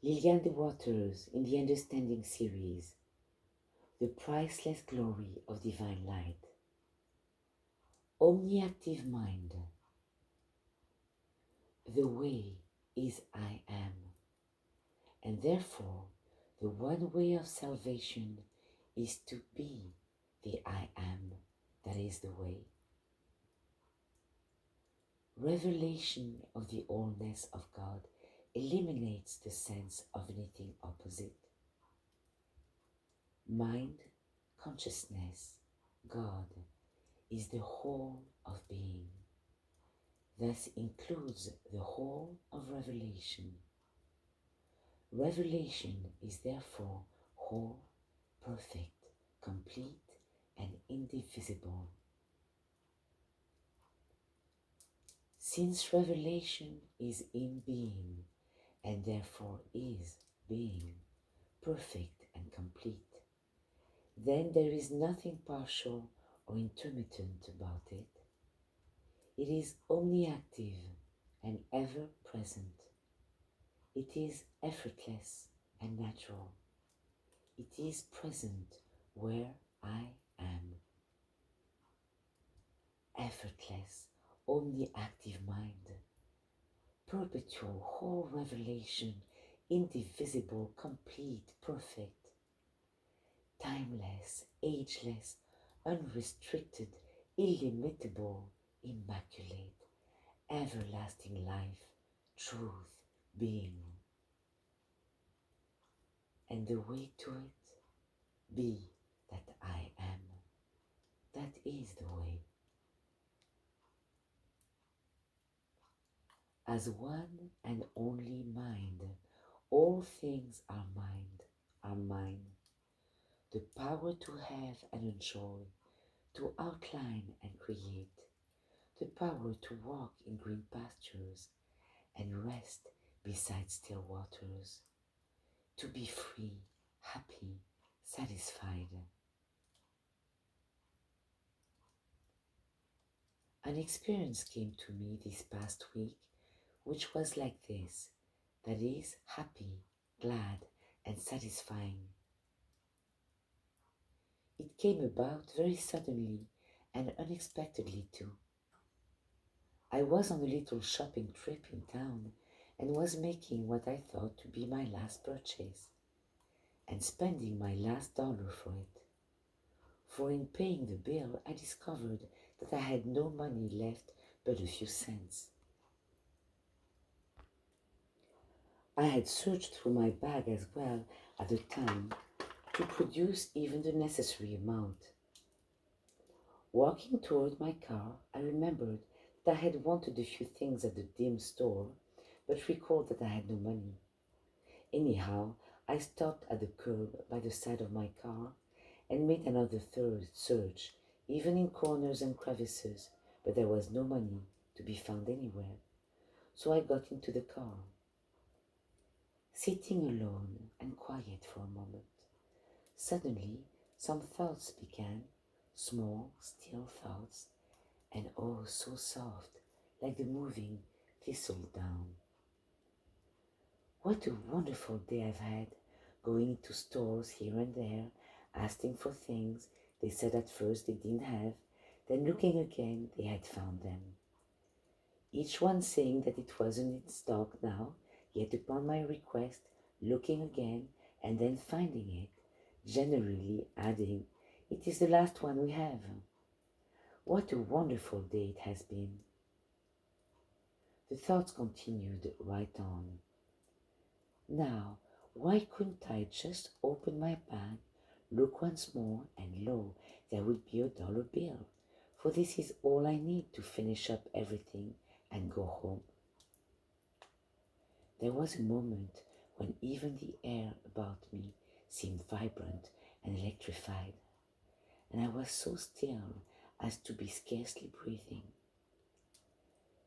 Lillian the Waters in the Understanding series, The Priceless Glory of Divine Light. Omniactive Mind. The way is I am, and therefore the one way of salvation is to be the I am that is the way. Revelation of the allness of God eliminates the sense of anything opposite. Mind, consciousness, God is the whole of being, thus includes the whole of revelation. Revelation is therefore whole, perfect, complete, and indivisible. Since revelation is in being, and therefore is being, perfect and complete, then there is nothing partial or intermittent about it. It is omniactive and ever present. It is effortless and natural. It is present where I am. Effortless, omniactive mind, perpetual whole revelation, indivisible, complete, perfect, timeless, ageless, unrestricted, illimitable, immaculate, everlasting life, truth, being. And the way to it, be that I am. That is the way. As one and only mind, all things are mind, are mine. The power to have and enjoy, to outline and create, the power to walk in green pastures and rest beside still waters, to be free, happy, satisfied. An experience came to me this past week which was like this, that is, happy, glad, and satisfying. It came about very suddenly and unexpectedly too. I was on a little shopping trip in town and was making what I thought to be my last purchase and spending my last dollar for it. For in paying the bill, I discovered that I had no money left but a few cents. I had searched through my bag as well at the time to produce even the necessary amount. Walking toward my car, I remembered that I had wanted a few things at the dim store, but recalled that I had no money. Anyhow, I stopped at the curb by the side of my car and made another third search, even in corners and crevices, but there was no money to be found anywhere. So I got into the car, sitting alone and quiet for a moment. Suddenly, some thoughts began, small, still thoughts, and oh, so soft, like the moving thistle down. What a wonderful day I've had, going into stores here and there, asking for things they said at first they didn't have, then looking again, they had found them. Each one saying that it wasn't in stock now, yet upon my request, looking again, and then finding it, generally adding, "It is the last one we have." What a wonderful day it has been. The thoughts continued right on. Now, why couldn't I just open my bag, look once more, and lo, there would be a dollar bill, for this is all I need to finish up everything and go home. There was a moment when even the air about me seemed vibrant and electrified, and I was so still as to be scarcely breathing.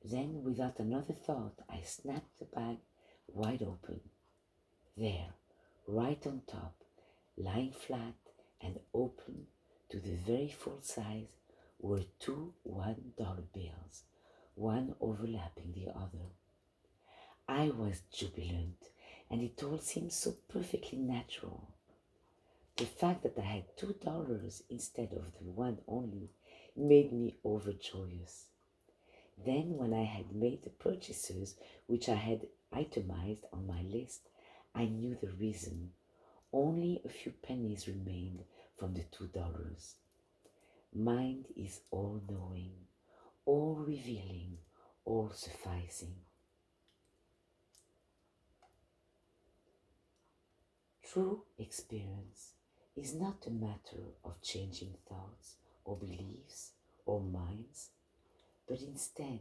Then, without another thought, I snapped the bag wide open. There, right on top, lying flat and open to the very full size, were two $1 bills, one overlapping the other. I was jubilant, and it all seemed so perfectly natural. The fact that I had $2 instead of the one only made me overjoyous. Then, when I had made the purchases which I had itemized on my list, I knew the reason. Only a few pennies remained from the $2. Mind is all knowing, all revealing, all sufficing. True experience is not a matter of changing thoughts or beliefs or minds, but instead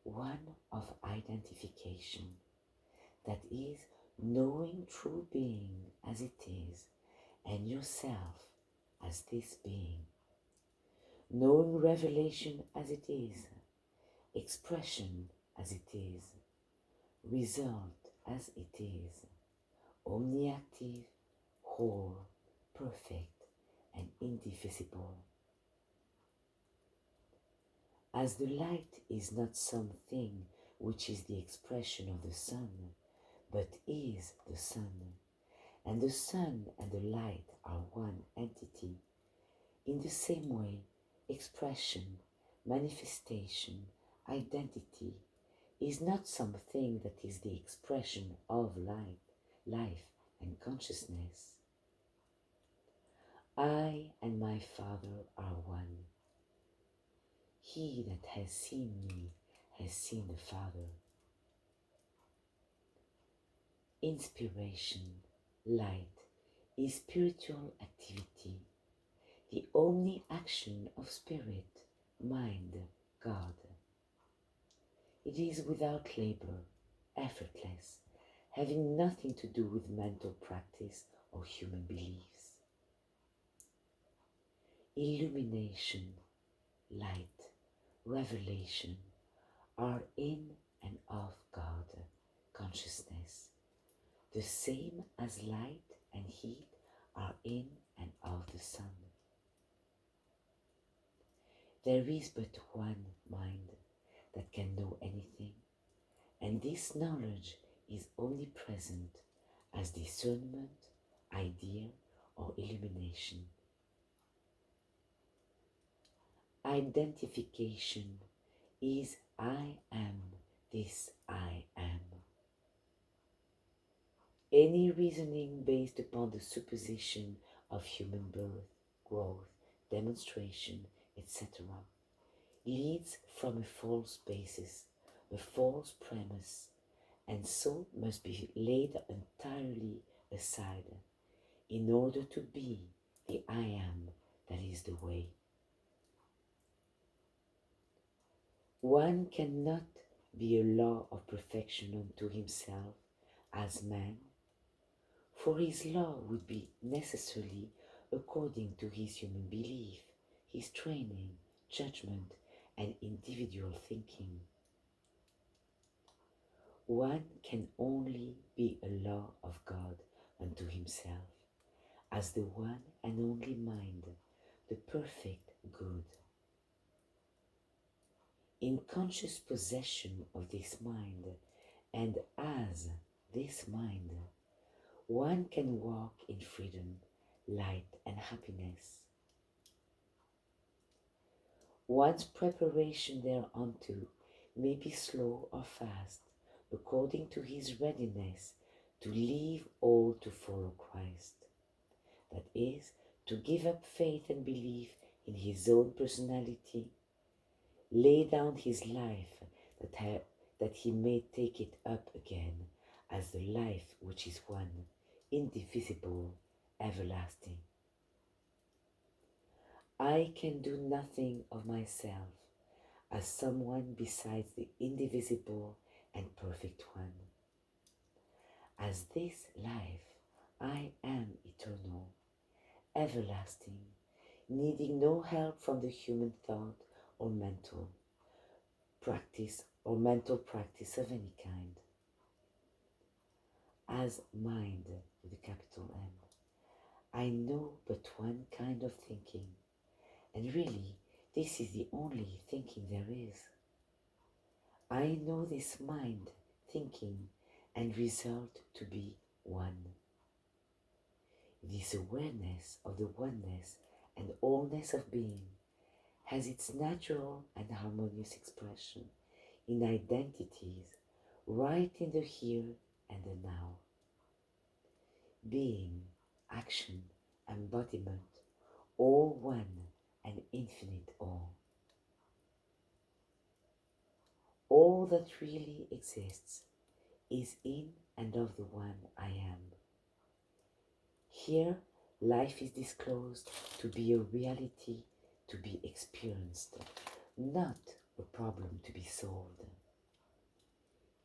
one of identification, that is, knowing true being as it is and yourself as this being, knowing revelation as it is, expression as it is, result as it is, omniactive, whole, perfect, and indivisible. As the light is not something which is the expression of the sun, but is the sun, and the sun and the light are one entity, in the same way, expression, manifestation, identity is not something that is the expression of life, and consciousness. I and my Father are one. He that has seen me has seen the Father. Inspiration, light, is spiritual activity, the omni-action of spirit, mind, God. It is without labor, effortless, having nothing to do with mental practice or human beliefs. Illumination, light, revelation are in and of God, consciousness, the same as light and heat are in and of the sun. There is but one mind that can know anything, and this knowledge is omnipresent as discernment, idea, or illumination. Identification is I am this I am. Any reasoning based upon the supposition of human birth, growth, demonstration, etc. leads from a false basis, a false premise, and so must be laid entirely aside in order to be the I am that is the way. One cannot be a law of perfection unto himself as man, for his law would be necessarily according to his human belief, his training, judgment, and individual thinking. One can only be a law of God unto himself, as the one and only mind, the perfect good. In conscious possession of this mind, and as this mind, one can walk in freedom, light, and happiness. One's preparation thereunto may be slow or fast, according to his readiness to leave all to follow Christ. That is, to give up faith and belief in his own personality, lay down his life that he may take it up again as the life which is one, indivisible, everlasting. I can do nothing of myself as someone besides the indivisible and perfect one. As this life, I am eternal, everlasting, needing no help from the human thought or mental practice of any kind. As mind with a capital M, I know but one kind of thinking, and really this is the only thinking there is. I know this mind, thinking, and result to be one. This awareness of the oneness and allness of being has its natural and harmonious expression in identities right in the here and the now. Being, action, embodiment, all one and infinite all. All that really exists is in and of the one I am. Here, life is disclosed to be a reality to be experienced, not a problem to be solved.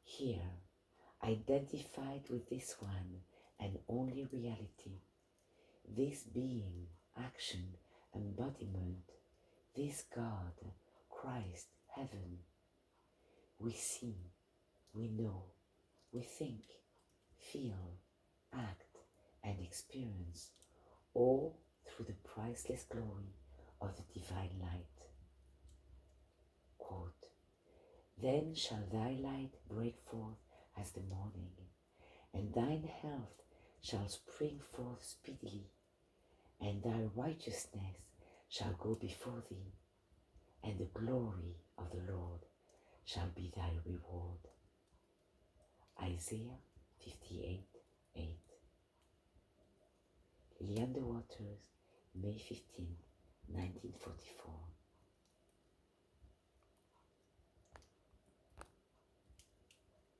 Here, identified with this one and only reality, this being, action, embodiment, this God, Christ, heaven, we see, we know, we think, feel, act, and experience, all through the priceless glory of the divine light. Quote, then shall thy light break forth as the morning, and thine health shall spring forth speedily, and thy righteousness shall go before thee, and the glory of the Lord shall be thy reward. Isaiah 58:8. Lillian the Waters, May 15, 1944.